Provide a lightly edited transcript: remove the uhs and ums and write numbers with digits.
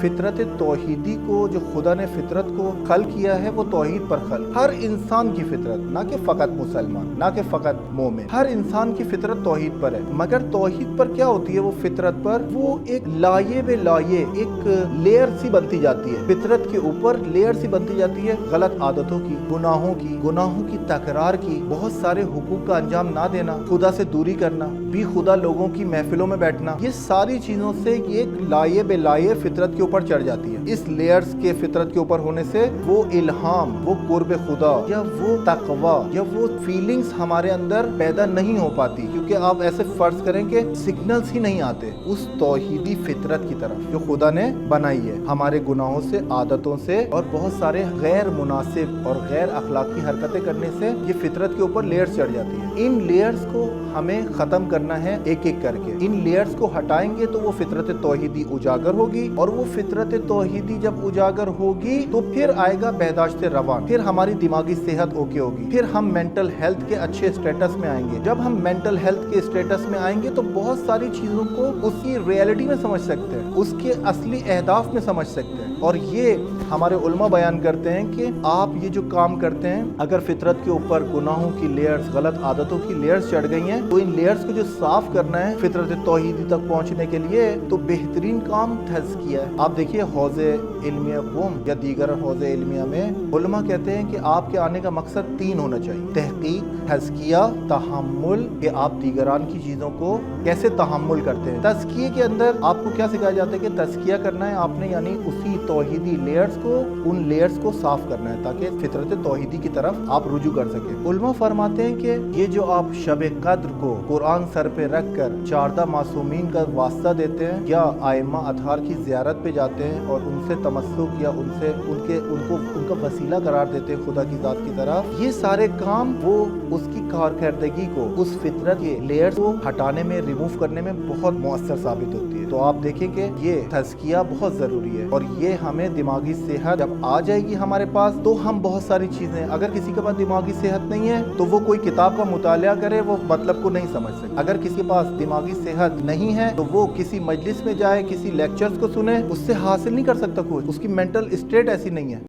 फितरत तौहीदी को, जो खुदा ने फितरत को खल किया है, वो तौहीद पर खल। हर इंसान की फितरत, ना कि फ़कत मुसलमान, ना कि फ़कत मोमिन, हर इंसान की फितरत तौहीद पर है। मगर तौहीद पर क्या होती है? वो फितरत पर वो एक लाये बे लाये एक लेयर सी बनती जाती है। फितरत के ऊपर लेयर सी बनती जाती है गलत आदतों की, गुनाहों की तकरार की, बहुत सारे हुकूक का अंजाम ना देना, खुदा से दूरी करना, भी खुदा लोगों की महफिलों में बैठना, ये सारी चीजों से एक लाये बे लाये फितरत के ऊपर चढ़ जाती है। इस लेयर्स के फितरत के ऊपर होने से वो इल्हाम, वो कुर्ब खुदा या वो तकवा या वो फीलिंग्स हमारे अंदर पैदा नहीं हो पाती, क्योंकि आप ऐसे फर्ज करें कि सिग्नल्स ही नहीं आते उस तौहीदी फितरत की तरफ जो खुदा ने बनाई है। हमारे गुनाहों से, आदतों से और बहुत सारे गैर मुनासिब और गैर अखलाकी हरकतें करने से ये फितरत के ऊपर लेयर्स चढ़ जाती है। इन लेयर्स को हमें खत्म करना है एक एक करके। इन लेयर्स को हटाएंगे तो वो फितरत तौहीदी उजागर होगी, और वो फितरत तौहीदी जब उजागर होगी तो फिर आएगा बहदाश्त रवान, फिर हमारी दिमागी सेहत ओके होगी, फिर हम मेंटल हेल्थ के अच्छे स्टेटस में आएंगे। जब हम मेंटल हेल्थ के स्टेटस में आएंगे तो बहुत सारी चीजों को उसकी रियलिटी में समझ सकते हैं, उसके असली अहदाफ में समझ सकते हैं। और ये हमारे उलमा बयान करते हैं कि आप ये जो काम करते हैं, अगर फितरत के ऊपर गुनाहों की लेयर्स, गलत आदतों की लेयर्स चढ़ गई हैं, तो इन लेयर्स को जो साफ करना है फितरत तौहीदी तक पहुंचने के लिए, तो बेहतरीन काम तज़किया है। आप देखिए हौज़े इल्मिया कौम या दीगर हौज़े इल्मिया में उलमा कहते हैं कि आपके आने का मकसद 3 होना चाहिए: तहकीक, तज़किया, तहम्मुल, कि आप दीगरान की चीज़ों को कैसे तहम्मुल करते हैं। तज़किये के अंदर आपको क्या सिखाया जाता है कि तज़किया करना है आपने, यानी उसी तौहीदी लेयर्स को, उन लेयर्स को साफ करना है ताकि फितरत तौहीदी की तरफ आप रुजू कर सके। उलमा फरमाते हैं कि ये जो आप शब कद्र को कुरान सर पे रख कर 14 मासूमीन का वास्ता देते हैं, या आइम्मा अतहार की ज़ियारत पे जाते हैं और उनसे तमस्सुक या उनसे उनका वसीला करार देते हैं खुदा की ज़ात की तरफ, ये सारे काम वो उसकी कारकर्दगी को, उस फितरत के लेयर्स को हटाने में, रिमूव करने में बहुत मुअस्सर साबित होती है। तो आप देखें कि ये तज़किया बहुत ज़रूरी है, और ये हमें दिमागी सेहत जब आ जाएगी हमारे पास, तो हम बहुत सारी चीज़ें, अगर किसी के पास दिमागी सेहत नहीं है तो वो कोई किताब का मुतालिया करे, वो मतलब को नहीं समझ सकता। अगर किसी के पास दिमागी सेहत नहीं है तो वो किसी मजलिस में जाए, किसी लेक्चर्स को सुने, उससे हासिल नहीं कर सकता कुछ, उसकी मेंटल स्टेट ऐसी नहीं है।